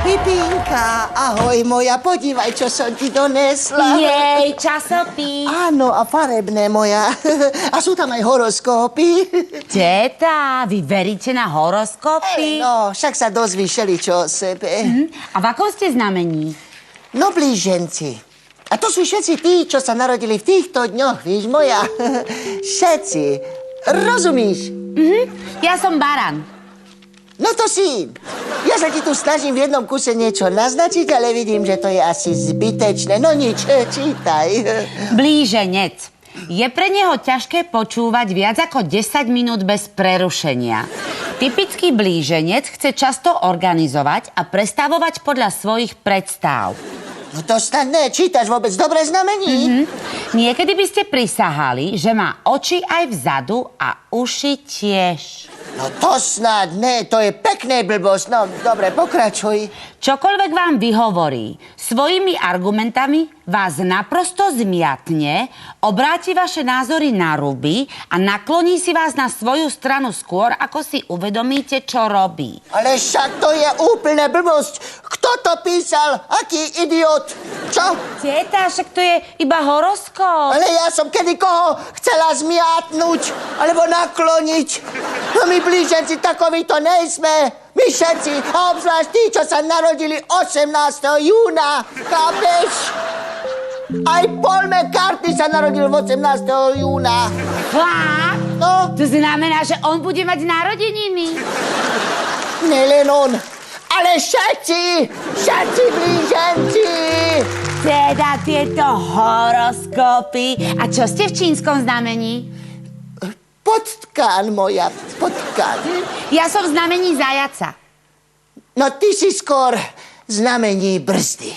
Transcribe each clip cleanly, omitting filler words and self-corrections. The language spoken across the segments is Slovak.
Pipinka, ahoj moja, podívaj, čo som ti donesla. Jej, časopis. Áno, a farebné moja. A sú tam aj horoskopy. Teta, vy veríte na horoskopy? No, však sa dozvíš všeličo o sebe. A v akom ste znamení? No, blíženci. A to sú všetci tí, čo sa narodili v týchto dňoch, víš, moja. Všetci. Rozumíš? Ja som baran. No to si. Ja sa ti tu snažím v jednom kuse niečo naznačiť, ale vidím, že to je asi zbytečné. No nič, čítaj. Blíženec. Je pre neho ťažké počúvať viac ako 10 minút bez prerušenia. Typický blíženec chce často organizovať a prestavovať podľa svojich predstav. No to snad ne, čítaš vôbec dobré znamení? Niekedy by ste prisahali, že má oči aj vzadu a uši tiež. No to snad ne, to je pekné blbosť. No, dobre, pokračuj. Čokoľvek vám vyhovorí, svojimi argumentami vás naprosto zmiatne, obráti vaše názory na ruby a nakloní si vás na svoju stranu skôr, ako si uvedomíte, čo robí. Ale však to je úplná blbosť. Kto to písal? Aký idiot? Čo? Tieta, však to je iba horoskop. Ale ja som kedy koho chcela zmiatnúť alebo nakloniť. No my blíženci takoví to nejsme. My všetci, a obzvlášť tí, čo sa narodili 18. júna. Chápeš? Aj Paul McCartney sa narodil 18. júna. Fakt? No, To znamená, že on bude mať narodeniny. nelen on, ale všetci blíženci. Teda tieto horoskopy. A čo ste v čínskom znamení? Potkán moja, potkán. Ja som v znamení zajaca. No ty si skôr znamení brzdy.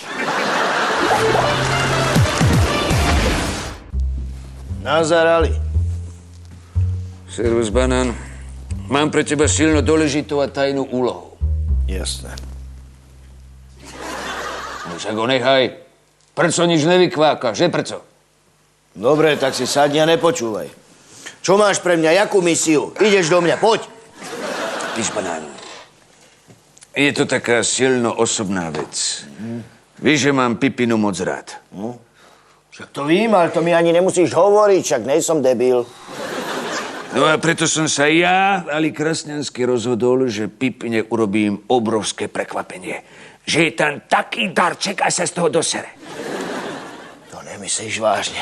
Nazarali. Servus, banán. Mám pre teba silno dôležitú a tajnú úlohu. Jasné. No však ho nechaj. Prečo nič nevykváka, že prečo? Dobre, tak si sadni a nepočúvaj. Čo máš pre mňa, jakú misiu? Ideš do mňa, poď. Píš, banán. Je to taká silno osobná vec. Víš, že mám Pipinu moc rád. Však to vím, ale to mi ani nemusíš hovoriť, však nejsom debil. No a preto som sa ja, Ali Krasňanský, rozhodol, že Pipine urobím obrovské prekvapenie. Že je tam taký darček a sa z toho dosere. To nemyslíš vážne.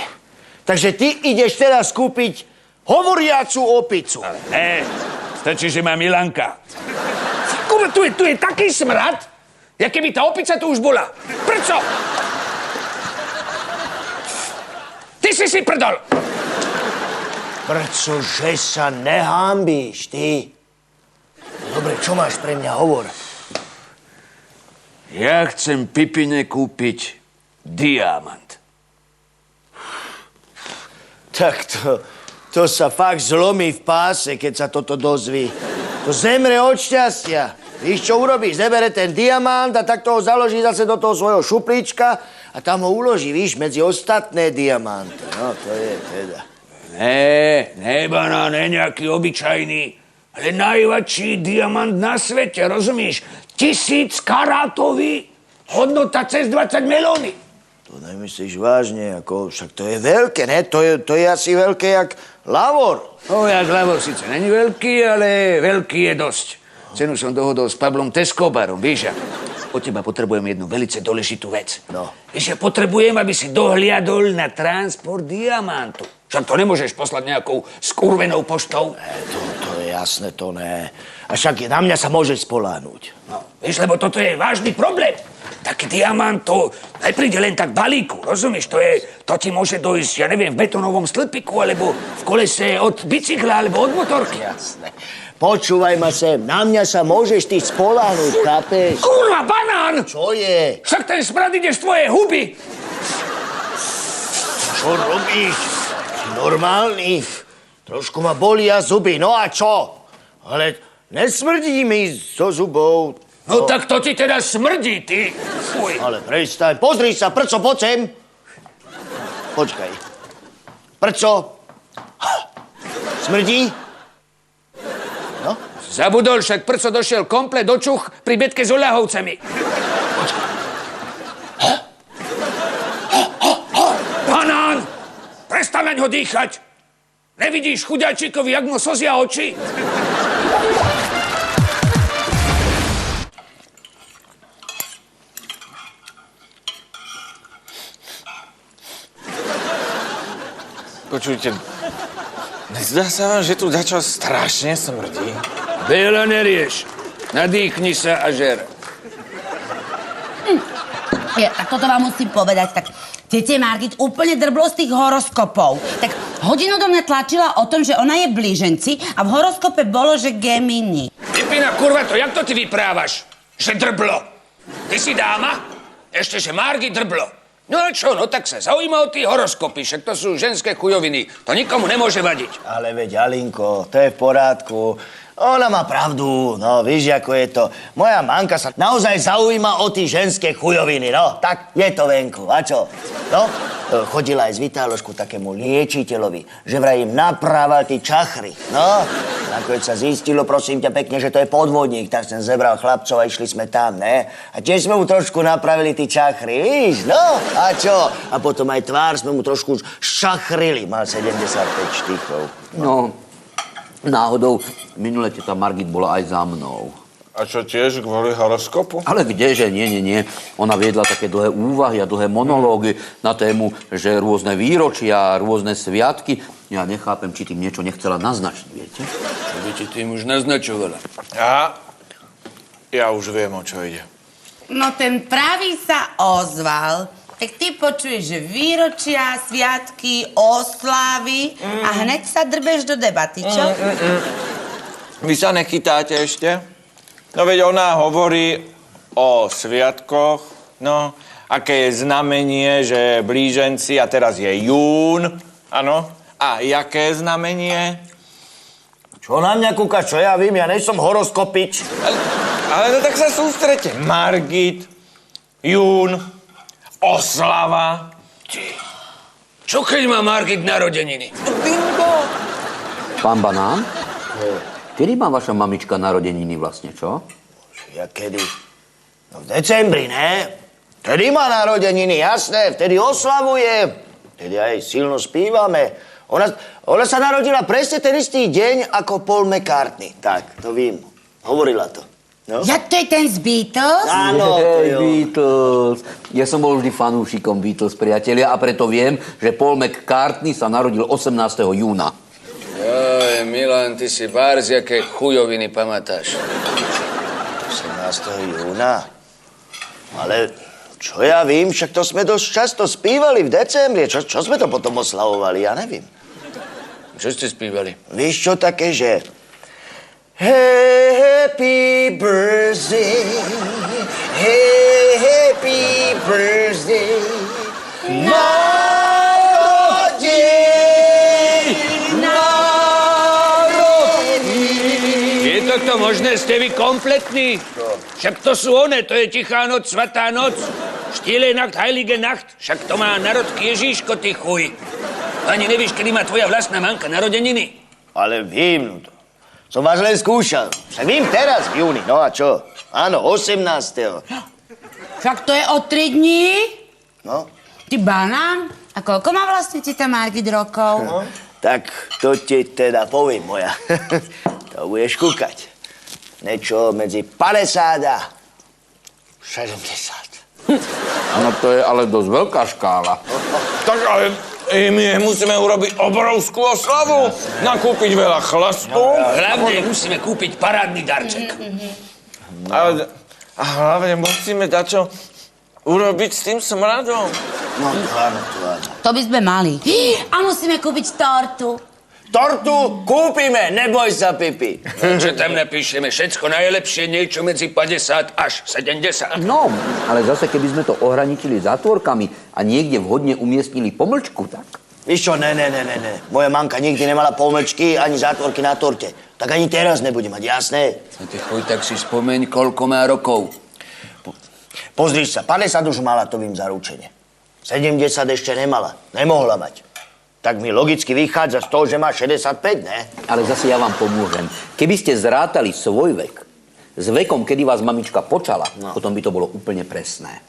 Takže ty ideš teraz kúpiť hovoriacu opicu. Stačí, že má Milanka. Kurva, tu je taký smrad, jak keby tá opica tu už bola. Prečo? Ty si prdol. Pretože sa nehambíš, ty. Dobre, čo máš pre mňa, hovor. Ja chcem Pipine kúpiť diamant. Tak to sa fakt zlomí v páse, keď sa toto dozví. To zemre od šťastia. Víš, čo urobíš? Zebere ten diamant a takto ho založí zase do toho svojho šuplíčka a tam ho uloží, víš, medzi ostatné diamanty. No, to je teda. Ne, banán, ne nejaký obyčajný, ale najväčší diamant na svete, rozumieš? 1000 karátový, hodnota cez 20 milióny. To nemyslíš vážne, ako, však to je veľké, ne? To je asi veľké jak lavor. No, jak lavor síce není veľký, ale veľký je dosť. Cenu som dohodol s Pablom Tescobarom, víš? Od teba potrebujem jednu velice dôležitú vec. No. Víš, ja potrebujem, aby si dohliadol na transport diamantu. Však to nemôžeš poslať nejakou skurvenou poštou. To je jasné, to ne. A však na mňa sa môžeš spoľahnúť. No, vieš, lebo toto je vážny problém. Taký diamant, to nepríde len tak balíku, rozumieš? To ti môže dojsť, ja neviem, v betónovom stĺpiku, alebo v kolese od bicykla, alebo od motorky. Jasné. Počúvaj ma sem, na mňa sa môžeš ty spoľahnúť, chápeš? Kurva, banán! Čo je? Však ten smrad ide z tvojej huby. Čo robíš? Si normálny? Trošku ma bolia zuby, no a čo? Ale nesmrdí mi zo zubov. No tak to ti teda smrdí, ty. Fuj. Ale prestaň, pozri sa, prco, poď sem. Počkaj. Prco? Smrdí? No? Zabudol, však prco došiel komplet očuch pri betke s Oľahovcami. Banán! Prestaň naň ho dýchať! Nevidíš chudáčikovi, jak mu slzia oči? Počujte, nezdá sa vám, že tu dačo strašne smrdí? Veľa nerieš. Nadýchni sa a žer. Ja, tak toto vám musím povedať, tak tete Margit úplne drblo z tých horoskopov. Tak hodinu do mňa tlačila o tom, že ona je blíženci a v horoskope bolo, že Gemini. Vypína, kurva, to jak to ty vyprávaš? Že drblo. Ty si dáma? Ešte, že Margit drblo. No a čo, no tak sa zaujíma o tí horoskopy, však to sú ženské chujoviny. To nikomu nemôže vadiť. Ale veď, Alinko, to je v porádku. Ona má pravdu, no, víš, ako je to. Moja manka sa naozaj zaujíma o tí ženské chujoviny, no, tak je to venku. A čo? No, chodila aj z Vitálošku takému liečiteľovi, že vraj im naprával tí čachry. No, nakoniec sa zistilo, prosím ťa pekne, že to je podvodník, tak som zebral chlapcov a išli sme tam, ne? A tiež sme mu trošku napravili tí čachry, víš, no, a čo? A potom aj tvár sme mu trošku šachrili, mal 75 štychov. No, náhodou, minule teta Margit bola aj za mnou. A čo tiež kvôli horoskopu? Ale kdeže, nie. Ona viedla také dlhé úvahy a dlhé monológy na tému, že rôzne výročia, rôzne sviatky. Ja nechápem, či tým niečo nechcela naznačiť, viete? Čo by ti tým už naznačovala? Ja už viem, o čo ide. No ten pravý sa ozval. Tak ty počuješ, že výročia, sviatky, oslavy a hneď sa drbeš do debaty, čo? Vy sa nechytáte ešte? No veď ona hovorí o sviatkoch, no, aké je znamenie, že blíženci a teraz je jún, áno. A jaké znamenie? Čo na mňa kúkaš, čo ja vím, ja nejsom horoskopič. Ale no tak sa sústrete. Margit, jún, oslava. Čo keď má Margit narodeniny? Bingo! Pán Banán? Kedy má vaša mamička narodeniny vlastne, čo? Ja kedy? No v decembri, ne? Vtedy má narodeniny, jasné, vtedy oslavuje. Vtedy aj silno spívame. Ona sa narodila presne ten istý deň ako Paul McCartney. Tak, to vím. Hovorila to. No? Ja, to je ten z Beatles? Áno, to Hej, jo. Beatles. Ja som bol vždy fanúšikom Beatles, priatelia, a preto viem, že Paul McCartney sa narodil 18. júna. Joj, Milan, ty si bárs, jaké chujoviny pamatáš. 18. júna? Ale čo ja vím, však to sme dosť často spívali v decembri. Čo sme to potom oslavovali, ja nevím. Čo ste spívali? Vieš čo také, že... Happy birthday, happy birthday, Je toto možné, ste vy kompletní? Však to sú one, to je Tichá noc, Svatá noc, Stille Nacht, Heilige Nacht, však to má narodky Ježíško, ty chuj. Ani nevíš, kedy má tvoja vlastná manka narodeniny? Ale vím, no to. Som vás len skúšal. Však vím teraz v júni, no a čo? Áno, 18. Však to je o 3 dní. No, Ty banán? A koľko má vlastne teta Margit rokov? tak to ti teda poviem, moja. To budeš kúkať. Niečo medzi 50 a 70. No to je ale dosť veľká škála. Tak ale my musíme urobiť obrovskú oslavu, nakúpiť veľa chlastu. Hlavne musíme kúpiť parádny darček. A hlavne musíme dačo urobiť s tým smradom. No, to áno, to áno. To by sme mali. A musíme kúpiť tortu. Tortu kúpime, neboj sa, Pipi. Čo tam napíšeme? Všetko najlepšie, niečo medzi 50 až 70. No, ale zase, keby sme to ohraničili zátvorkami a niekde vhodne umiestnili pomlčku, tak... Víš čo, ne. Moja mamka nikdy nemala pomlčky ani zátvorky na torte. Tak ani teraz nebude mať, jasné? A ty chuj, tak si spomeň, koľko má rokov. Pozri sa, 50 už mala, to vím zaručenie. 70 ešte nemala, nemohla mať. tak mi logicky vychádza z toho, že má 65, ne? Ale zase ja vám pomôžem. Keby ste zrátali svoj vek s vekom, kedy vás mamička počala, potom by to bolo úplne presné.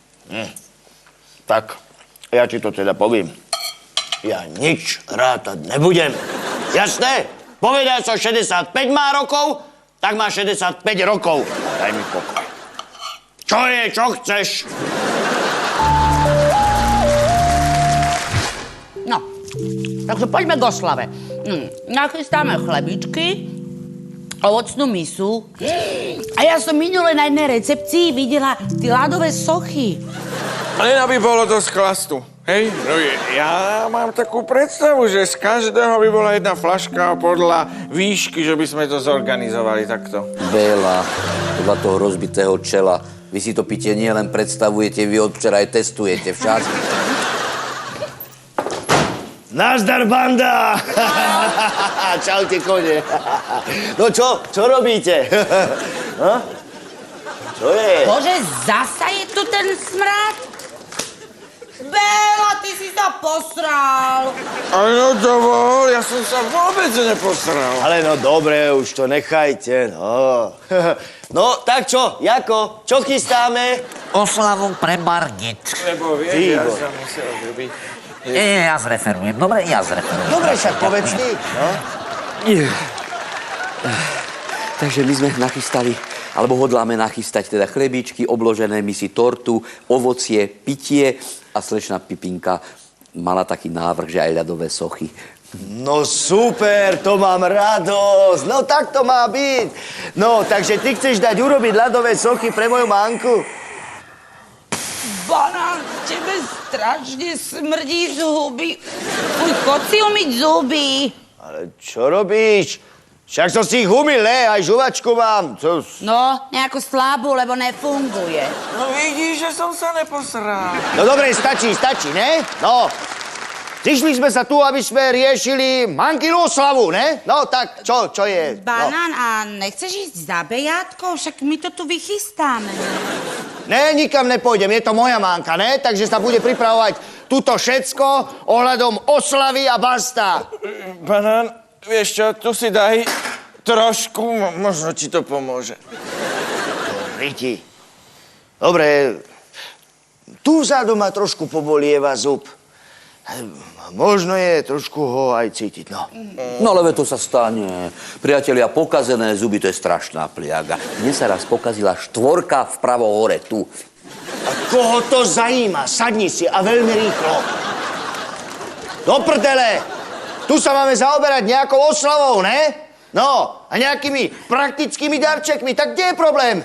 Tak, ja ti to teda poviem. Ja nič rátať nebudem. Jasné? Povedal som 65 má rokov, tak má 65 rokov. Daj mi pokoj. Čo je, čo chceš? No, takže poďme k oslave. Nachystáme chlebičky, ovocnú misu. A ja som minule na jednej recepcii videla tie ľadové sochy. Len aby bolo dosť chlastu. Hej, no ja mám takú predstavu, že z každého by bola jedna fľaška podľa výšky, že by sme to zorganizovali takto. Veľa, podľa toho rozbitého čela. Vy si to pitie nie len predstavujete, vy od včera aj testujete však. Nazdar, banda! Čaute, kone. No čo robíte? Čo je? Bože, zasa je tu ten smrad? Bela, ty si sa posral. Ale no dovol, ja som sa vôbec neposral. Ale no dobre, už to nechajte, no. No, tak čo, Jako, čo chystáme? Oslavu pre Margit. Lebo vieš, ja som musel zrobiť. Ja zreferujem. Dobre, ja zreferujem. Dobre, však povedz ty, no. Takže my sme nachystali, alebo hodláme nachystať teda chlebičky, obložené misy, tortu, ovocie, pitie a slečna Pipinka mala taký návrh, že aj ľadové sochy. No super, to mám radosť, no tak to má byť. No, takže ty chceš dať urobiť ľadové sochy pre moju manku? Banán, tebe strašne smrdí z huby. Uj, chod si umyť zuby. Ale čo robíš? Však som si ich umyl, ne? Aj žuvačku mám. No, nejakú slabú, lebo nefunguje. No vidíš, že som sa neposral. No dobre, stačí, ne? No, zišli sme sa tu, aby sme riešili mankinu oslavu, ne? No, tak čo je? Banán, a nechceš ísť za bejátkou? Však my to tu vychystáme. Ne, nikam nepôjdem, je to moja manka, ne? Takže sa bude pripravovať tuto všetko ohľadom oslavy a basta. Banán, vieš čo, tu si daj trošku, možno ti to pomôže. Riti. Dobre, tu vzadu ma trošku pobolieva zub. Možno je trošku ho aj cítiť, no. No ale to sa stane. Priatelia, pokazené zuby, to je strašná pliaga. Mne sa raz pokazila 4 vpravo hore, tu. A koho to zajíma? Sadni si a veľmi rýchlo. Do prdele! Tu sa máme zaoberať nejakou oslavou, ne? No, a nejakými praktickými darčekmi, tak kde je problém?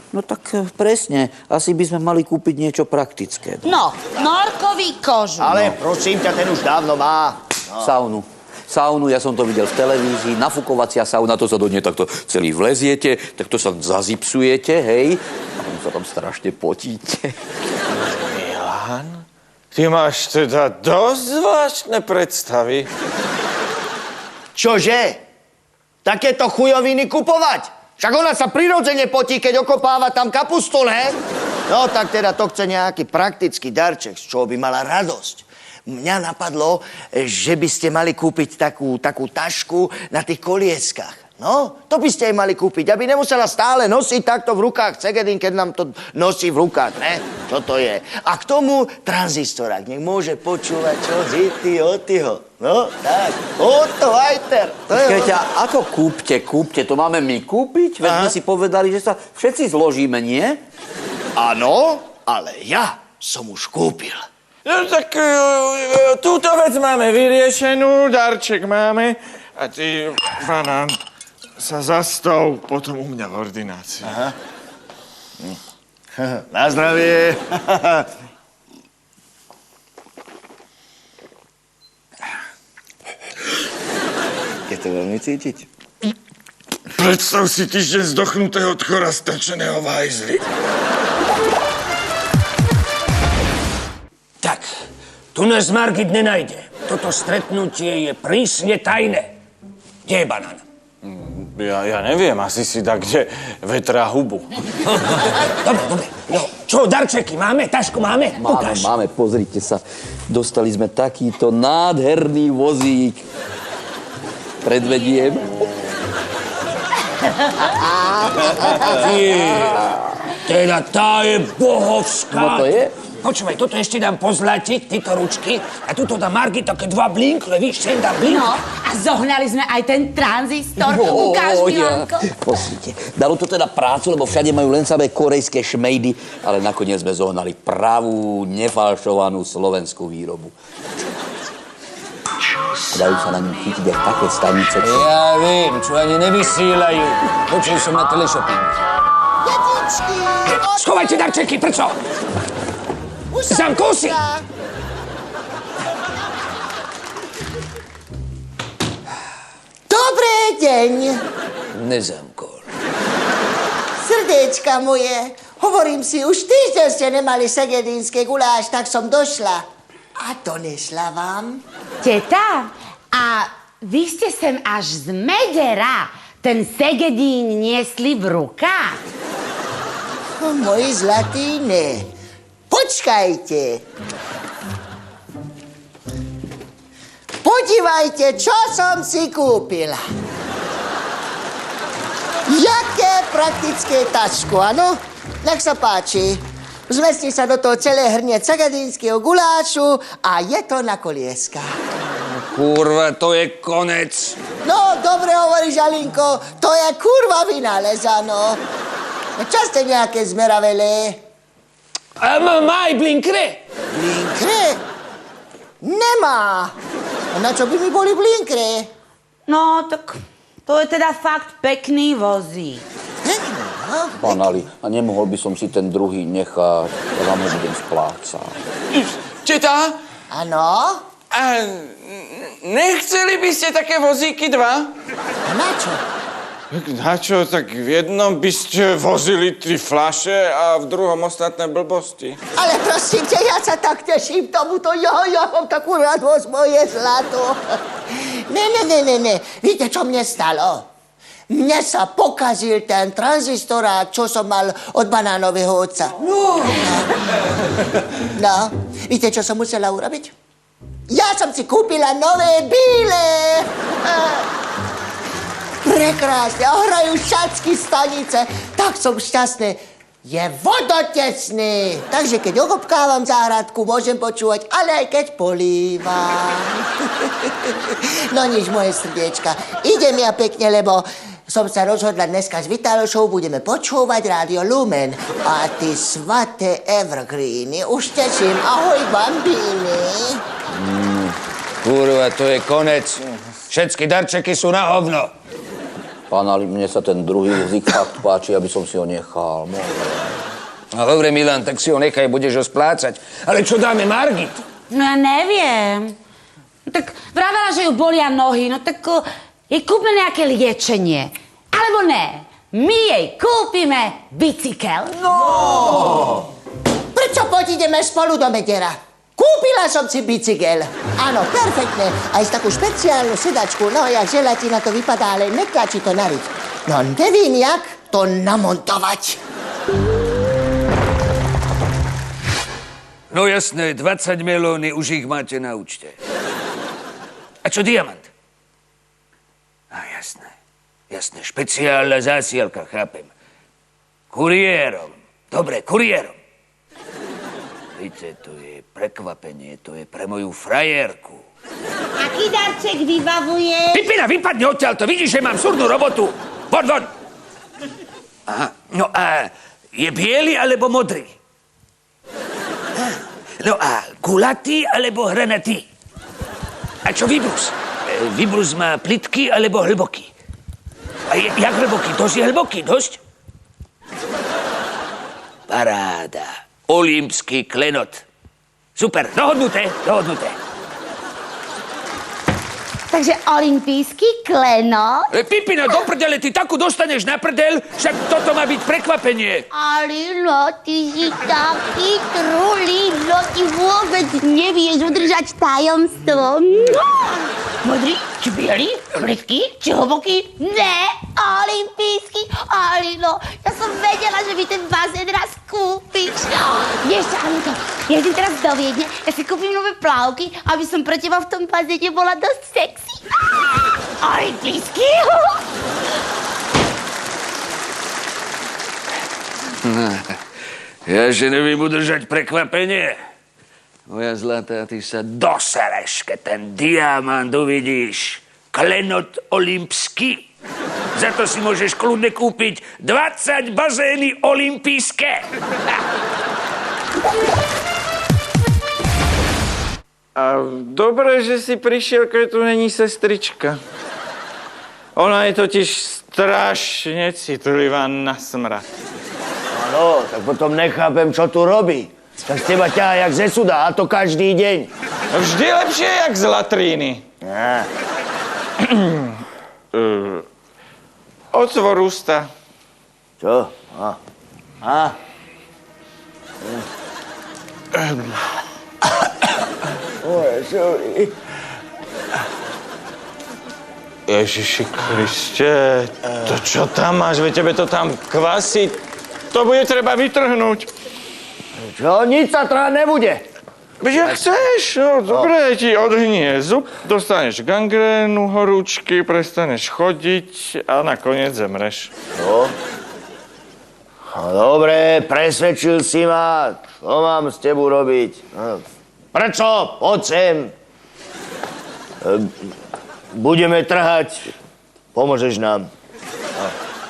No tak presne, asi by sme mali kúpiť niečo praktické. No, norkový kožu. Ale prosím ťa, ten už dávno má. No. Saunu, ja som to videl v televízii, nafukovacia sauna, to sa do nej takto celý vleziete, tak to sa zazipsujete, hej, a potom sa tam strašne potíte. Milan, ty máš teda dosť zvláštne predstavy. Čože? Takéto chujoviny kupovať? Však ona sa prirodzene potí, keď okopáva tam kapustu, ne? No, tak teda to chce nejaký praktický darček, z čoho by mala radosť. Mňa napadlo, že by ste mali kúpiť takú tašku na tých kolieskách. No, to by ste jej mali kúpiť, aby nemusela stále nosiť takto v rukách cegedin, keď nám to nosí v rukách, ne? Čo to je? A k tomu tranzistorák, nech môže počúvať, čo hity Otyho. No, tak, Otto Vajter. Počkajte, ako kúpte, to máme my kúpiť? Veď sme si povedali, že sa všetci zložíme, nie? Áno, ale ja som už kúpil. No tak túto vec máme vyriešenú, darček máme a ty, Banán, sa zastav potom u mňa v ordinácii. Aha. Na zdravie. Je to veľmi cítiť. Predstav si týždeň zdochnutého tchora strčeného v hajzli. Tak, tu nás Margit nenajde. Toto stretnutie je prísne tajné. Kde je Banán? Ja neviem, asi si dá kde vetra hubu. Dobre. No, čo, darčeky máme? Tašku máme? Ukáž. Máme, pozrite sa. Dostali sme takýto nádherný vozík. Predvediem. Teda tá je bohovská. No to je? Počúvaj, toto ešte dám pozlatiť, tieto ručky. A tuto dá Margit také 2 blinkle, víš, sem dám blink. No, a zohnali sme aj ten tranzistor. Ukáž, Milanko. Pozrite, dalo to teda prácu, lebo všade majú len samé korejské šmejdy, ale nakoniec sme zohnali pravú, nefalšovanú slovenskú výrobu. Dajú sa na ňu chytiť aj také stanice. Ja viem, čo ani nevysílajú. Počul som na teleshopping. Detičky! Schovajte darčeky, prečo? Zamkol si! Dobrý deň, Nezamkol. srdiečka moje. Hovorím si, už týždeň ste nemali segedínske guláš, tak som došla. A donesla vám? Teta, a vy ste sem až z Medera ten segedín niesli v rukách? Moji zlatí, ne. Počkajte. Podívajte, čo som si kúpila. Jaké praktické tašku, áno? Nech sa páči. Zmestí sa do toho celé hrnie cegadínskeho gulášu a je to na kolieska. Kurva, to je konec. No, dobre hovoríš, Alinko, to je kurva vynáleza, no. Čo ste nejaké zmeravele? Maj blinkre. Blinkre? Nemá. A na čo by mi boli blinkre? No, tak to je teda fakt pekný vozík. Pán Ali, a nemohol by som si ten druhý nechať, ja vám ho budem splácať. Teta, Áno? a nechceli by ste také vozíky 2? A na čo? Na čo? Tak v jednom by ste vozili 3 fľaše a v druhom ostatné blbosti. Ale prosím ťa, ja sa tak teším tomuto. Ja mám takú radosť, moje zlato. Ne. Víte, čo mne stalo? Mne sa pokazil ten tranzistorák, čo som mal od banánového otca. No, víte, čo som musela urobiť? Ja som si kúpila nové bíle. Prekrásne, ohrajú šacky stanice. Tak som šťastný. Je vodotesný. Takže keď okopkávam záhradku, môžem počúvať, ale aj keď polívam. No nič, moje srdiečka. Idem ja pekne, lebo som sa rozhodla dneska s Vitalošou, budeme počúvať Rádio Lumen. A ty svaté evergreeny, už teším. Ahoj, bambíny. Kurva, to je konec. Všetky darčeky sú na hovno. Pán Ali, mne sa ten druhý vozík fakt páči, aby som si ho nechal. No dobre, Milan, tak si ho nechaj, budeš ho splácať. Ale čo dáme Margit? No ja neviem. No, tak vravela, že ju bolia nohy, no tak jej kúpme nejaké liečenie. Alebo ne, my jej kúpime bicykel. Prečo poď ideme spolu do Medera? Kúpila som si bicykel. Áno, perfektne. Aj s takú špeciálnu sedačku. No, jak želatina to vypadá, ale netlačí to na riť. No, nevím, jak to namontovať. No jasné, 20 melóny, už ich máte na účte. A čo diamant? A jasné, špeciálna zásielka, chápem. Kuriérom. Dobre, kuriérom. Víte, to je prekvapenie, to je pre moju frajerku. Aký darček vybavuje? Pipina, vypadni odtiaľto, vidíš, že mám súrnu robotu. Von. Aha, no a je biely alebo modrý? No a gulatý alebo hranatý? A čo výbrus? Výbrus má plytký alebo hlboký? A jak hlboký? Dosť je hlboký, dosť? Paráda. Olympský klenot. Super, dohodnuté. Takže olympijský klenot? Pipina, do prdele, ty takú dostaneš na prdel, však toto má byť prekvapenie. Alino, ty si taký trulino, ty vôbec nevieš udržať tajomstvo. Modrý, či bielý, plytký, či hlboký? Ne, olympijský. Alino, ja som vedela, že mi ten bazén raz kúpiš. Vieš čo, Alinko, ja idem teraz do Viedne, ja si kúpim nové plavky, aby som pre teba v tom bazéne bola dosť sexy. Olympijský. Ja že neviem udržať prekvapenie. Moja zlatá, ty sa... Dosereš, keď ten diamant uvidíš. Klenot olympský. Za to si môžeš kľudne kúpiť 20 bazény olympijské. A dobre, že si prišiel, keď tu není sestrička. Ona je totiž strašne citlivá na smrad. No, tak potom nechápem, čo tu robí. Tak z teba ťahá jak ze suda, a to každý deň. Vždy lepšie, jak z latríny. Otvor ústa. Čo? Ježiši Kriste, to čo tam máš? Veď tebe to tam kvasí. To bude treba vytrhnúť. Čo? Nič sa trhať nebude. Veď jak chceš, no dobre, ti odhnie zub, dostaneš gangrénu, horúčky, prestaneš chodiť a nakoniec zemreš. No, dobre, presvedčil si ma. Čo mám s tebou robiť? Prečo? Poď sem. Budeme trhať. Pomôžeš nám.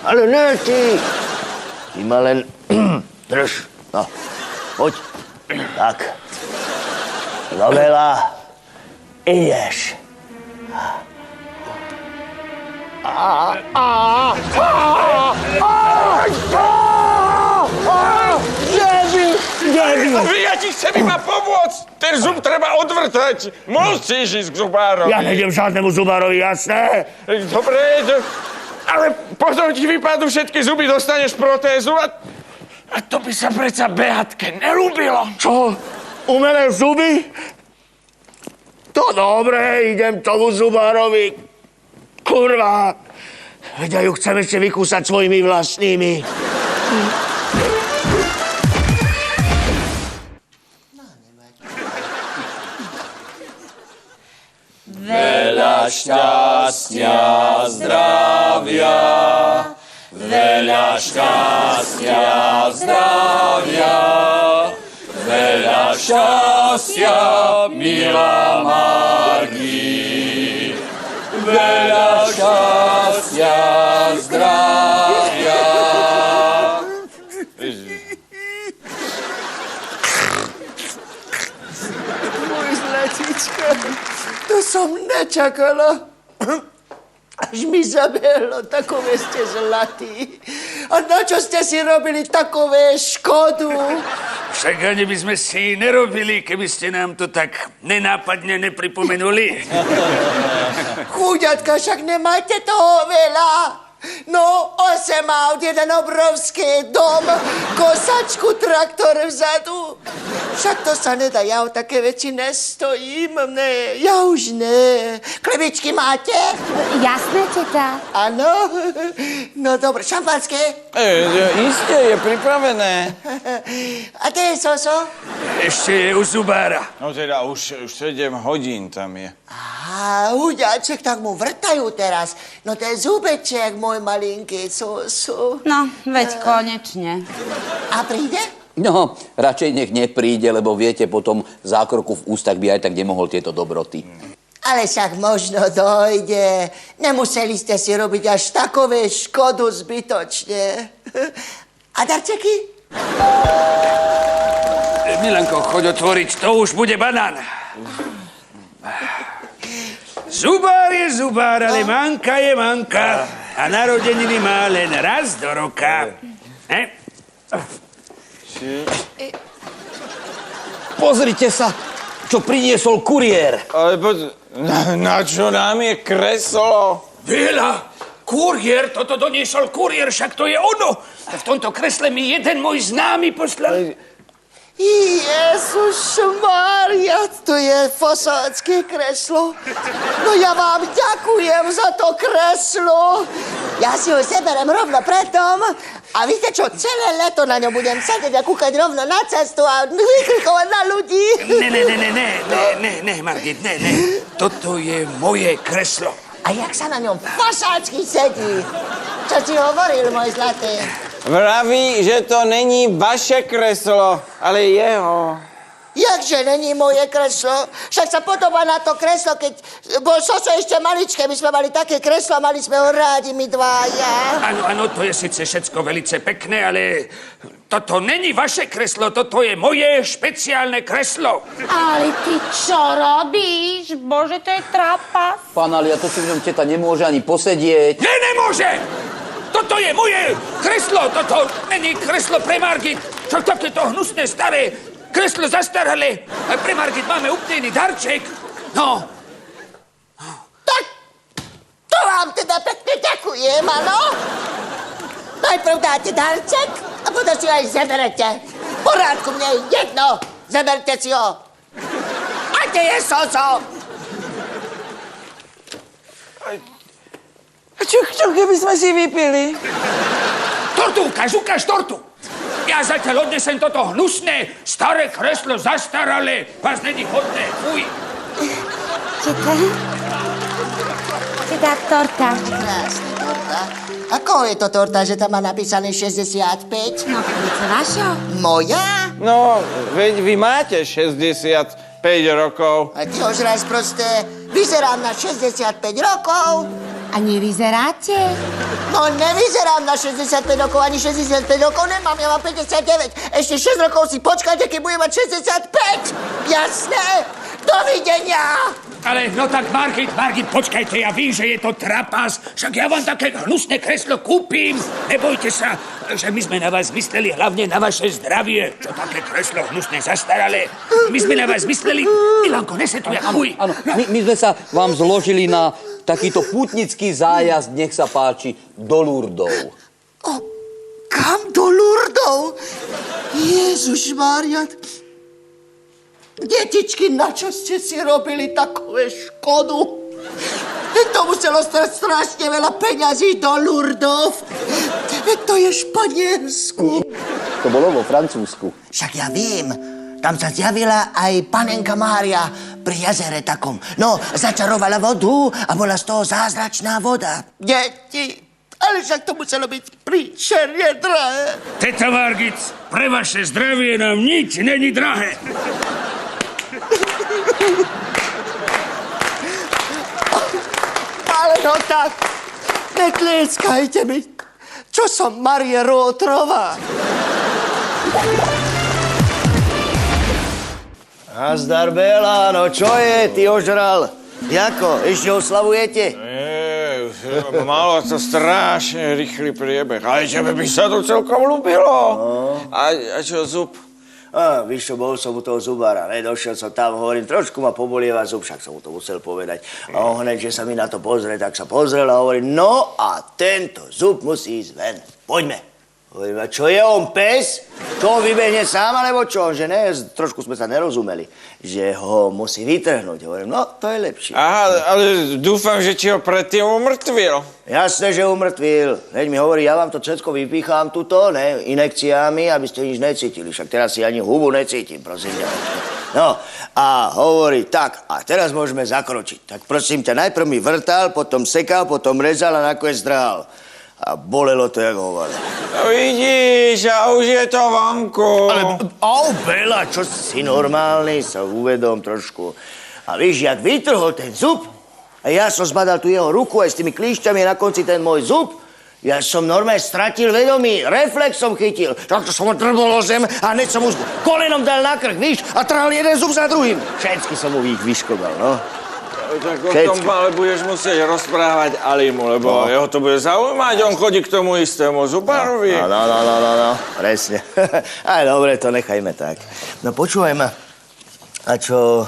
Ale ne, ty. Ty ma len drž. No, poď. Tak. Novela, ideš. Ja ti chcem iba pomôcť. Ten zub treba odvrtať. Musíš ísť k zubárovi. Ja nejdem žiadnemu zubárovi, jasné? Dobre, ale potom ti vypadnú všetky zuby, dostaneš protézu a to by sa predsa Beatke nelúbilo. Čo? Umelé zuby? To dobre, idem tomu zubárovi. Kurva. Veď ja ju chcem ešte vykúsať svojimi vlastnými. Veľa šťastia, zdravia, veľa šťastia, zdravia, veľa šťastia, milá Margit, veľa šťastia, zdravia. Môj zlatička, to som nečakala. Až mi zabehlo, takové ste zlatí. A na čo ste si robili takové škodu? Však ani by sme si nerobili, keby ste nám to tak nenápadne nepripomenuli. Chúďatka, však nemajte toho veľa. No, 8 aut, jeden obrovský dom, kosačku, traktor vzadu. Však to sa nedá, ja o také veci nestojím, ne, ja už ne. Klebičky máte? Jasné, teta. Áno? No dobre, šampanské? Isté, je pripravené. A kde je Soso? Ešte je u zubára. No teda už 7 hodín tam je. Á, huďaček, tak mu vrtajú teraz. No ten zúbeček, môj malinký Soso. No, veď konečne. A príde? No, radšej nech nepríde, lebo viete, potom zákroku v ústach by aj tak nemohol tieto dobroty. Ale však možno dojde. Nemuseli ste si robiť až takové škodu zbytočne. A darčeky? Milanko, choď otvoriť, to už bude banán. Zubár je zubár, ale manka je manka. A narodeniny má len raz do roka. Pozrite sa, čo priniesol kuriér. Ale na čo nám je kreslo? Veľa! Kuriér, toto doniesol kuriér, však to je ono. V tomto kresle mi jeden môj známy poslal. Jezus Mária, to je posádské kreslo. No ja vám ďakujem za to kreslo. Ja si ho seberem rovno pretom a víte čo, celé leto na ňom budem sedieť a kúkať rovno na cestu a vykrikovať na ľudí. Ne, Margit, ne. Toto je moje kreslo. A jak sa na ňom posádsky sedí? Čo si hovoril, môj zlatý? Vraví, že to není vaše kreslo, ale jeho. Jakže není moje kreslo? Však sa podobá na to kreslo, keď bol Soso ešte maličké. My sme mali také kreslo a mali sme ho rádi, my dvaja. Áno, to je síce všetko velice pekné, ale toto není vaše kreslo, toto je moje špeciálne kreslo. Ale ty čo robíš? Bože, to je trapas. Pán Alia, to si v ňom teta nemôže ani posedieť. Nemôže! Toto je moje kreslo, toto není kreslo pre Margit. Čo takéto hnusné staré kreslo zastaralé. A pre Margit máme úplne iný darček. No. Tak to vám teda pekne ďakujem, áno? Najprv dáte darček a potom si ho aj zeberete. V porádku, mne je jedno. Zeberte si ho. A kde je Soso? Čo keby sme si vypili? Tortu, ukáž tortu. Ja zatiaľ odnesem toto hnusné, staré kreslo, zastaralé. Vás není hodné, fuj. Teta, torta. Krásna torta. A koho je to torta, že tam má napísané 65? No, to vašo. Moja? No, veď vy máte 65 rokov. A ty už raz proste vyzerám na 65 rokov. A nevyzeráte? No nevyzerám na 65 rokov, ani 65 rokov nemám, ja mám 59. Ešte 6 rokov si počkajte, keď budem mať 65. Jasné? Dovidenia! Ale no tak, Margit, počkajte, ja vím, že je to trapas. Však ja vám také hnusné kreslo kúpim. Nebojte sa, že my sme na vás mysleli hlavne na vaše zdravie. Čo také kreslo hnusné, zastaralé. My sme na vás mysleli... Milanko, nese to, jak chuj. Áno, my sme sa vám zložili na takýto pútnický zájazd, nech sa páči, do Lurdov. O, kam do Lurdov? Ježišmária. Detičky, na čo ste si robili takové škodu? To muselo stať strašne veľa peňazí do Lurdov. Veď to je Španielsku. To bolo vo Francúzsku. Však ja vím, tam sa zjavila aj panenka Mária pri jazere takom. No, začarovala vodu a bola z toho zázračná voda. Deti, ale však to muselo byť príšerne drahé. Teta Margit, pre vaše zdravie nám nič není drahé. Ale no tak, netlieskajte mi, čo som Marie Rótrová. Nazdar, Béla, no čo je, ty ožral? Jako, ešte oslavujete? Malo to strašne rýchly priebeh, ale tebe by sa to celkom ľúbilo. A čo, zub? Víš čo, bol som u toho zubára, nedošiel som tam, hovorím, trošku ma pobolieva zub, však som mu to musel povedať. A on hneď, že sa mi na to pozrie, tak sa pozrel a hovorí, no a tento zub musí ísť ven, poďme. Hovorím, a čo je on, pes? Čo on vybehne sám, alebo čo? Že ne, trošku sme sa nerozumeli, že ho musí vytrhnúť. Hovorím, no, to je lepšie. Aha, ale dúfam, že ti ho predtým umrtvil. Jasné, že umrtvil. Hneď mi hovorí, ja vám to všetko vypichám tuto, ne, inekciami, aby ste nič necítili. Však teraz si ani hubu necítim, prosím ťa. No, a hovorí, tak, a teraz môžeme zakročiť. Tak prosím ťa, najprv mi vrtal, potom sekal, potom rezal a nakoniec zdrhal. A bolelo to, jak hovado. No vidíš, a už je to vonku. Ale, Bela, čo si normálny, sa uvedom trošku. A víš, jak vytrhol ten zub, a ja som zbadal tu jeho ruku aj s tými klíšťami na konci ten môj zub, ja som normálne stratil vedomí, reflex som chytil. Takto som ho drbol o zem a hneď som mu kolenom dal na krk, víš, a trhal jeden zub za druhým. Všetky som mu ich vyškobal, no. Tak o tom ale budeš musieť rozprávať Alimu, lebo jeho to bude zaujímať, on chodí k tomu istému zubárovi. No, presne. Aj dobre, to nechajme tak. No počúvaj ma, a čo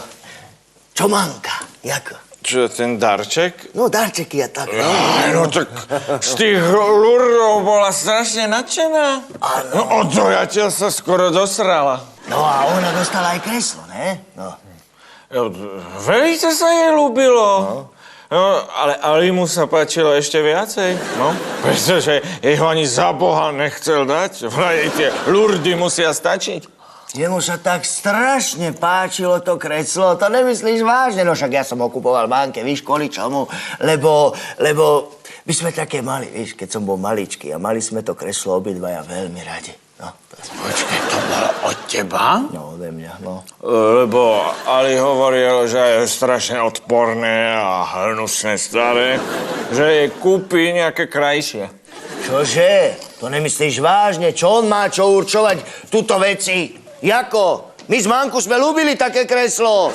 manka, jako? Čo, ten darček? No, darčeky a tak, no. No tak z tých lurdov bola strašne nadšená. Áno. No od dojateľ sa skoro dosrala. No a ona dostala aj kreslo, ne? No. Veľmi sa jej ľúbilo. No, ale mu sa páčilo ešte viacej, no. Pretože jej ho ani za Boha nechcel dať. Vraj tie lurdy musia stačiť. Jemu sa tak strašne páčilo to kreslo, to nemyslíš vážne? No však ja som ho kupoval banke, víš, kvôli čomu? Lebo my sme také mali, víš, keď som bol maličký a mali sme to kreslo obidvaja veľmi radi. No, Počkej, to bolo od teba? no ode mňa, no. Lebo Ali hovoril, že je strašne odporné a hnusné staré, že jej kúpi nejaké krajšie. Čože? To nemyslíš vážne? Čo on má čo určovať túto veci? Jako? My z Manku sme ľúbili také kreslo.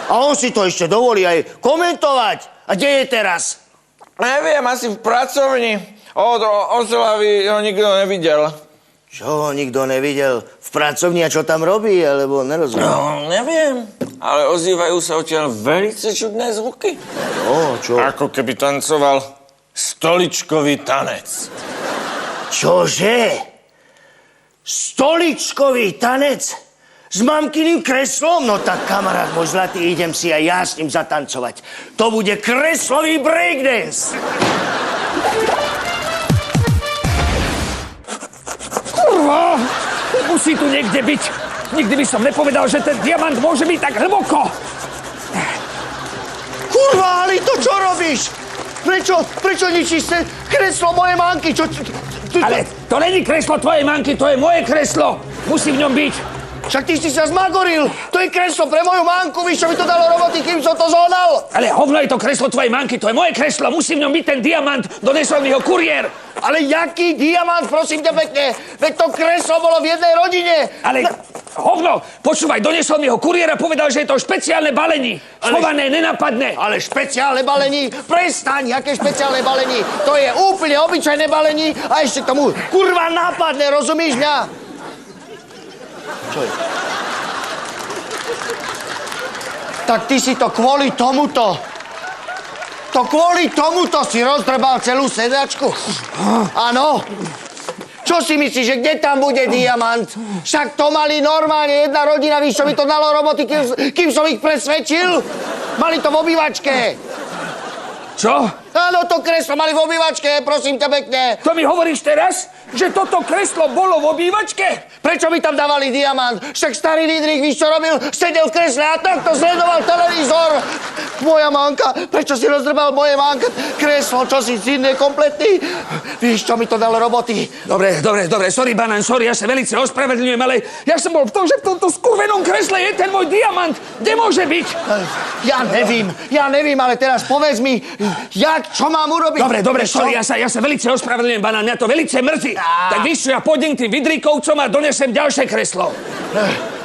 A on si to ešte dovolí aj komentovať. A kde je teraz? Neviem, asi v pracovni. Od oslavy ho nikto nevidel. Čo ho nikto nevidel? V pracovni a čo tam robí? Alebo nerozumiem. No, neviem. Ale ozývajú sa odtiaľ veľmi čudné zvuky. No, čo? Ako keby tancoval stoličkový tanec. Čože? Stoličkový tanec? S mamkyným kreslom? No tak, kamarát môj zlatý, idem si aj ja s ním zatancovať. To bude kreslový breakdance. Kurva! Musí tu niekde byť. Nikdy by som nepovedal, že ten diamant môže byť tak hlboko. Kurva, Ali, to čo robíš? Prečo ničíš kreslo mojej manky? Ale to není kreslo tvojej manky, to je moje kreslo. Musí v ňom byť. Však ty si sa zmagoril. To je kreslo pre moju manku. Víš, čo mi to dalo roboty, kým som to zohnal? Ale hovno je to kreslo tvojej manky, to je moje kreslo. Musí v ňom byť ten diamant. Donesol mi ho kuriér. Ale jaký diamant, prosím ťa pekne? Veď to kreslo bolo v jednej rodine. Ale hovno, počúvaj, donesol mi ho kuriér a povedal, že je to špeciálne balení. Schované, nenapadné. Ale špeciálne balení? Prestaň, aké špeciálne balení? To je úplne obyčajné balení a ešte k tomu kurva nápadné, rozumíš mňa? Čo je? Tak ty si to kvôli tomuto... To kvôli tomuto si rozdrbal celú sedačku? Áno? Čo si myslíš, že kde tam bude diamant? Však to mali normálne jedna rodina, víš, čo mi to dalo roboty, kým som ich presvedčil? Mali to v obývačke. Čo? Áno, to kreslo mali v obývačke, prosím ťa pekne. To mi hovoríš teraz? Že toto kreslo bolo v obývačke? Prečo mi tam dávali diamant? Však starý lídrik, víš, čo robil? Sedel v kresle a takto sledoval televízor. Moja manka, prečo si rozdrbal moje manka? Kreslo, čo si nekompletný? Víš, čo mi to dalo roboty? Dobre, sorry, banán, sorry, ja sa velice ospravedlňujem, ale ja som bol v tom, že v tomto skurvenom kresle je ten môj diamant. Kde môže byť? Ja nevím, ale teraz povedz mi, čo mám urobiť? Dobre, sorry, ja sa velice ospravedlňujem, banán, mňa to velice mrzí. Tak víš čo, ja pôjdem k tým vidrikovcom a donesem ďalšie kreslo.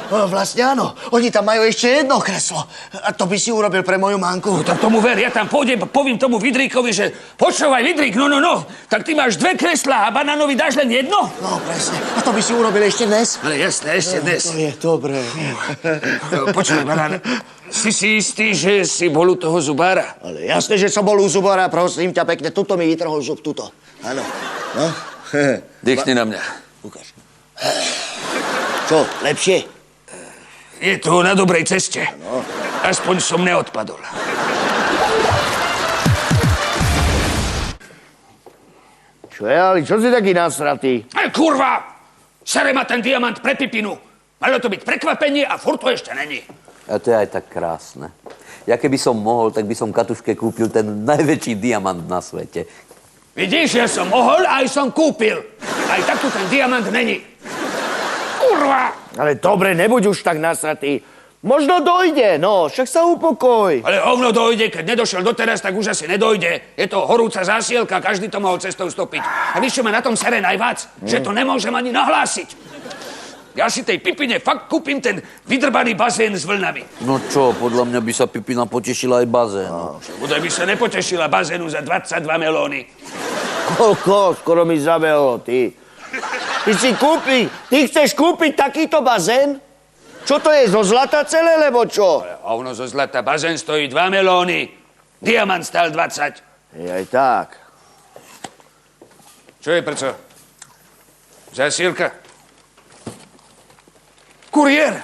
Vlastne áno, oni tam majú ešte jedno kreslo. A to by si urobil pre moju manku. No tak tomu ver, ja tam pôjdem, poviem tomu vidríkovi, že počúvaj vidrík, no, tak ty máš dve kreslá a banánovi dáš len jedno? No, presne. A to by si urobil ešte dnes? Ale jasné, ešte dnes. To je dobré. Počúvaj, banán, si istý, že si bol u toho zubára? Ale jasné, že som bol u zubára, prosím ťa pekne, tuto mi vytrhol zub, tuto. Áno. No? Dýchni na mňa. Ukáž. Čo, lepšie? Je to na dobrej ceste. No. Aspoň som neodpadol. Čo je, Ali, čo si taký nasratý? Kurva! Sere ma ten diamant pre Pipinu. Malo to byť prekvapenie a furt to ešte není. A to je aj tak krásne. Ja keby som mohol, tak by som Katuške kúpil ten najväčší diamant na svete. Vidíš, ja som mohol a aj som kúpil. Aj tak tu ten diamant není. Kurva! Ale dobre, nebuď už tak nasratý. Možno dojde, no, však sa upokoj. Ale hovno dojde, keď nedošiel doteraz, tak už asi nedojde. Je to horúca zásielka, každý to mohol cestou stopiť. A víš, čo ma na tom sere najvác? Že to nemôžem ani nahlásiť. Ja si tej Pipine fakt kúpim ten vydrbaný bazén s vlnami. No čo, podľa mňa by sa Pipina potešila aj bazén. Budaj by sa nepotešila bazénu za 22 melóny. Koľko? Skoro mi zabehlo, ty. Ty chceš kúpiť takýto bazén? Čo to je, zo zlata celé, lebo čo? Ale hovno zo zlata, bazén stojí 2 melóny. Diamant stál 20. Je aj tak. Čo je, prečo? Zasielka? Kuriér!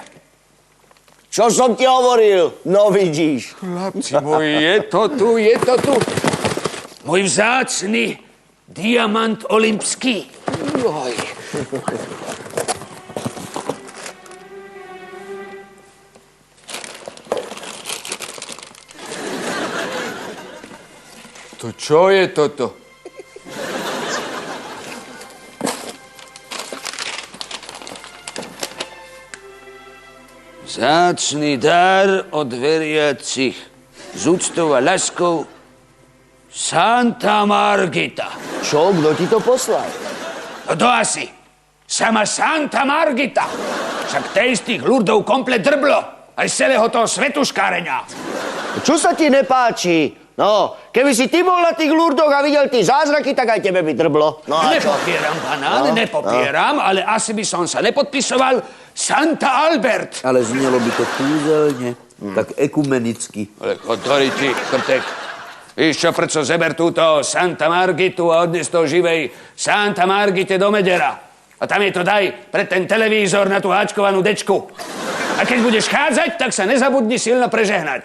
Čo som ti hovoril? No vidíš. Chlapci moji, je to tu. Môj vzácny diamant olympský. Joj. To čo je toto? Vzácny dar od veriacich z úctou a láskou Santa Margita. Čo? Kto ti to poslal? No to asi. Sama Santa Margita. Však tej z tých Lurdov komplet drblo. Aj z celého toho svetuškárenia. Čo sa ti nepáči? No, keby si ty bol na tých Lurdoch a videl tí zázraky, tak aj tebe by drblo. No a čo? Nepopieram, banán, nepopieram, ale asi by som sa nepodpisoval Santa Albert. Ale znelo by to kúzelne, tak ekumenicky. Ale ktorý ti, krtek? Víš čo, prečo zeber túto Santa Margitu a odnes to živej Santa Margite do Medera. A tam je to daj pre ten televízor na tú háčkovanú dečku. A keď budeš chádzať, tak sa nezabudni silno prežehnať.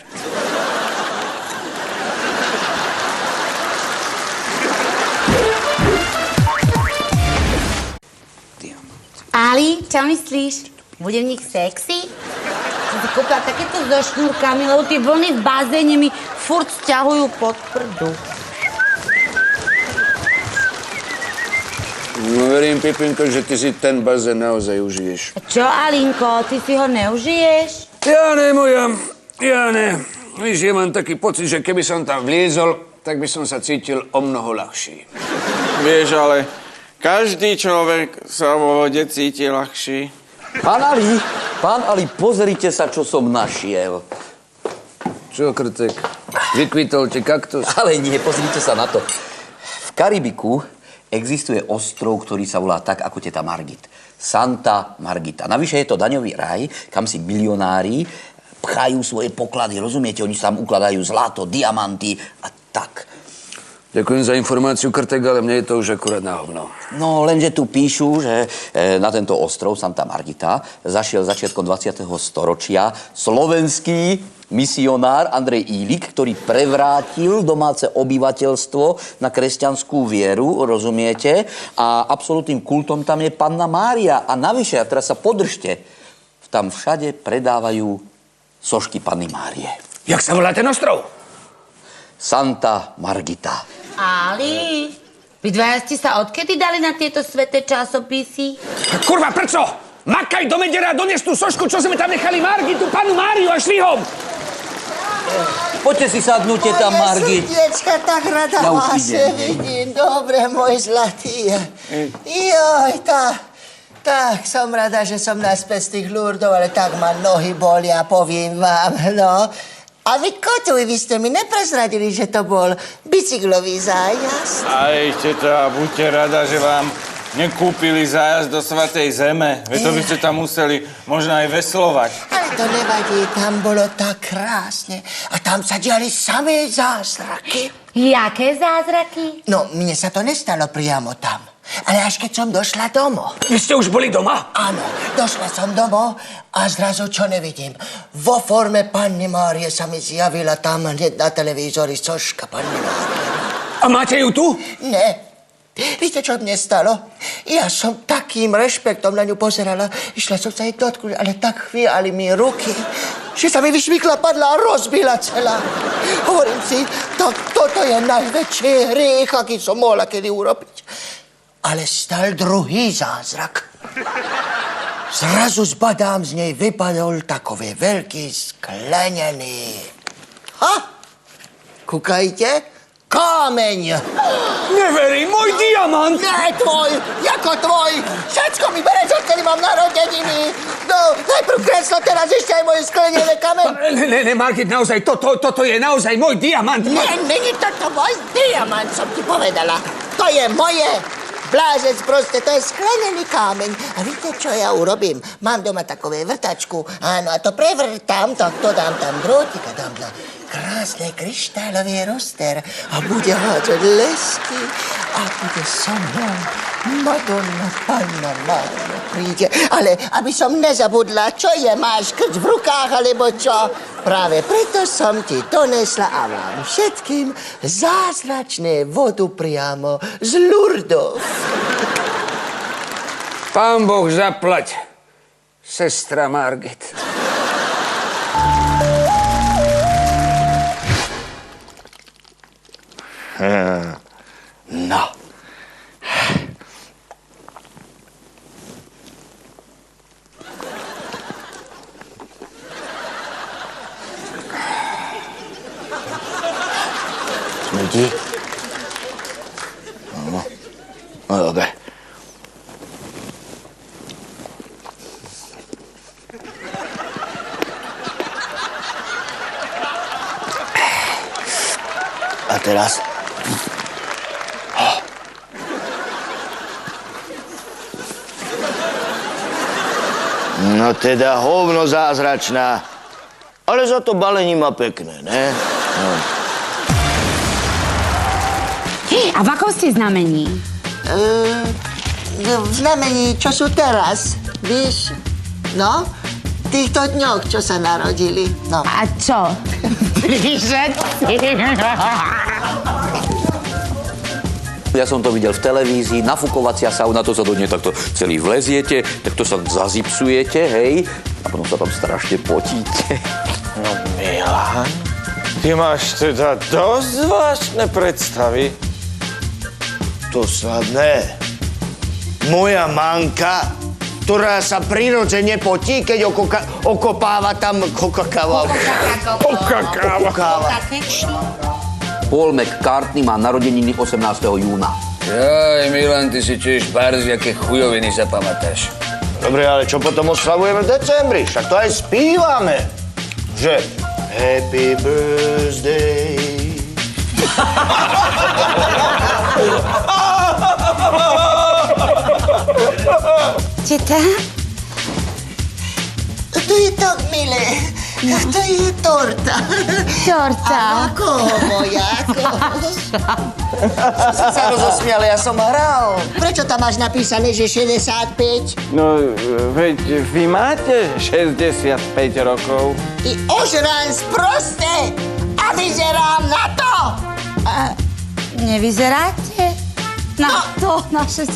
Ali, čo myslíš? Bude v nich sexy? Som si kúpila takéto so šnúrkami, lebo tie vlny v bazéne mi furt sťahujú pod prdu. No verím, Pipinko, že ty si ten bazén naozaj užiješ. A čo, Alinko, ty si ho neužiješ? Ja ne. Víš, ja mám taký pocit, že keby som tam vliezol, tak by som sa cítil o mnoho ľahší. Vieš, ale každý človek sa vo vode cíti ľahší. Pán Ali, pozrite sa, čo som našiel. Čo, krtek? Vykvitol ti kaktus? Ale nie, pozrite sa na to. V Karibiku existuje ostrov, ktorý sa volá tak, ako teta Margit. Santa Margita. Navyše je to daňový raj, kam si milionári pchajú svoje poklady, rozumiete? Oni sa tam ukladajú zlato, diamanty a tak. Ďakujem za informáciu, krtek, ale mne je to už akurát na hovno. No, lenže tu píšu, že na tento ostrov Santa Margita zašiel začiatkom 20. storočia slovenský misionár Andrej Ílik, ktorý prevrátil domáce obyvateľstvo na kresťanskú vieru, rozumiete? A absolútnym kultom tam je Panna Mária. A navyše, a teraz sa podržte, tam všade predávajú sošky Panny Márie. Jak sa volá ten ostrov? Santa Margita. Ali, vy dvaja ste sa odkedy dali na tieto sveté časopisy? Kurva, prečo? Makaj do Medera a donies tú sošku, čo sme tam nechali Margitu, Pannu Máriu a švihom! Poďte si sadnúť, teta Margit. Srdiečka, tak rada Ja už vás idem. vidím. Dobre, môj zlatý. Joj, tak, som rada, že som naspäť z tých Lurdov, ale tak ma nohy bolia, poviem vám, no. A vy, kotuj, vy ste mi neprezradili, že to bol bicyklový zájazd? Aj, teta, buďte rada, že vám nekúpili zájazd do Svätej Zeme. Veď to by ste tam museli možno aj veslovať. Ale to nevadí, tam bolo tak krásne. A tam sa diali samé zázraky. Jaké zázraky? No, mne sa to nestalo priamo tam. Ale až keď som došla domov. Vy ste už boli doma? Áno, došla som domov a zrazu čo nevidím. Vo forme Panny Márie sa mi zjavila tam hneď na televízori soška Panny Márie. A máte ju tu? Ne. Víte, čo mne stalo? Ja som takým rešpektom na ňu pozerala. Išla som sa jej dotknúť, ale tak chvíjali mi ruky, že sa mi vyšmykla, padla a rozbila celá. Hovorím si, tak toto je najväčší hriech, aký som mohla kedy urobiť. Ale stal druhý zázrak. Zrazu zbadám, z nej vypadol takový veľký sklenený. Ha! Kúkajte, kámeň. Neverím, môj diamant! Ne, tvoj, jako tvoj. Všetko mi bereš, odkedy mám narodeniny. No, najprv kreslo, teraz ešte aj moje sklenené kameň. Ne, Margit, naozaj, toto je naozaj môj diamant. Ne, není toto môj diamant, som ti povedala. To je moje. Blážec proste, to je sklenený kámeň. A víte, čo ja urobím? Mám doma takové vrtačku, áno, a to prevrtám, tak to dám tam drôtik a dám krásne kryštálové roster a bude hádzať lesky a bude so mnou Madonna Panna Mária príde. Ale aby som nezabudla, čo je, máš krč v rukách, alebo čo? Práve preto som ti donesla a vám všetkým zázračné vodu priamo z Lourdov. Pán Boh zaplať, sestra Margit. No. Smrdí? No, dobre. A teraz? No teda hovno zázračná. Ale za to balení má pekné, ne? No. A v akom ste znamení? V znamení, čo sú teraz, víš? No, v týchto dňoch, čo sa narodili. No. A čo? Ja som to videl v televízii, nafukovacia sauna, to sa do nej takto celý vleziete, takto sa zazipsujete, hej, a potom sa tam strašne potíte. No Milan, ty máš teda dosť zvláštne predstavy. To snad ne. Moja manka, ktorá sa prirodzene potí, keď okopáva tam kokakáva. Paul McCartney má narodeniny 18. júna. Jaj, Milan, ty si tiež barz, jaké chujoviny sa pamatáš. Dobre, ale čo potom oslavujeme v decembri? Však to aj spívame. Že Happy birthday. Teta? To je tak milé. To je torta. Torta. Ako moja? Sa rozosmial, ja som hral. Prečo tam máš napísané, že 65? No, veď vy máte 65 rokov. Ty ožran sproste! A vyzerám na to! Nevyzeráte? Na to, na 60.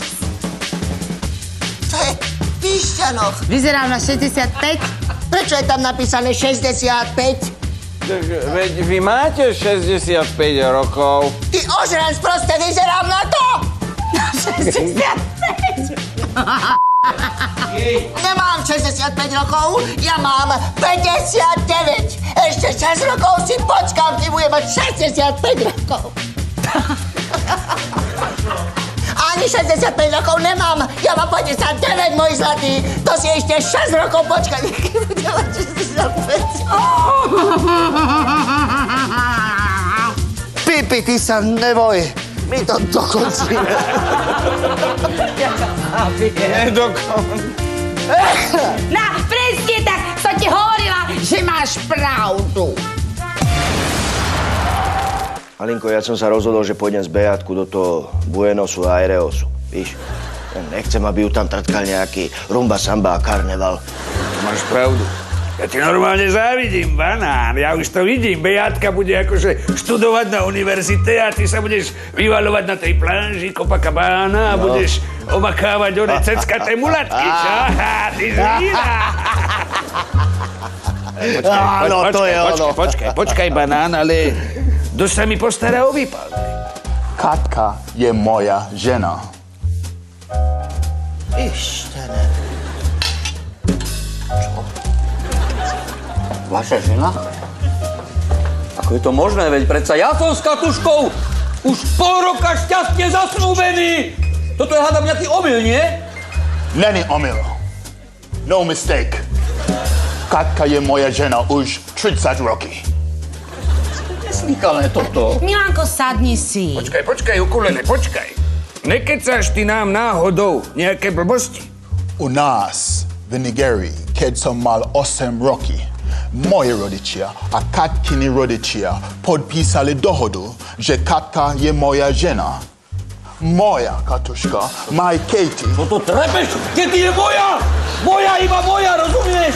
To je v Pišťanoch. Vyzerám na 65? Prečo je tam napísané 65? Veď vy máte 65 rokov. Ty ožran sproste, vyzerám na to! Na 65? Nemám 65 rokov, ja mám 59. Ešte 6 rokov si počkám, ty budem mať 65 rokov. Ani 65 rokov nemám, ja mám 59, môj zlatý. To si ešte 6 rokov počkať, keď budem mať 65. Pipi, ty sa neboj, my to dokončíme. No, presne tak, som ti hovorila, že máš pravdu. Alinko, ja som sa rozhodol, že pôjdem z Beatku do toho Buenosu Aireosu. Víš, ja nechcem, aby ju tam trtkal nejaký rumba, samba a karneval. Máš pravdu. Ja ti normálne závidím, banán. Ja už to vidím. Beatka bude akože študovať na univerzite a ty sa budeš vyvalovať na tej pláži Copacabana a budeš omakávať one ceckaté mulatky, čo? Ty zvíra! Áno, to je ono. Počkaj, banán, ale kto sa mi postará o výpal? Katka je moja žena. Ištene. Vaša žena? Ako je to možné? Veď predsa ja som s Katuškou už pol roka šťastne zasnúbený. Toto je, hádam, nejaký omyl, nie? Není omyl. No mistake. Katka je moja žena už 30 roky. Nesmykané toto. Milanko, sadni si. Počkaj, ukulele, počkaj. Nekecáš ty nám náhodou nejaké blbosti? U nás v Nigerii, keď som mal 8 roky, moji rodičia a Katkini rodičia podpísali dohodu, že Katka je moja žena. Moja Katuška, my Katie. No to trepeš, keď je moja! Moja, iba moja, rozumieš?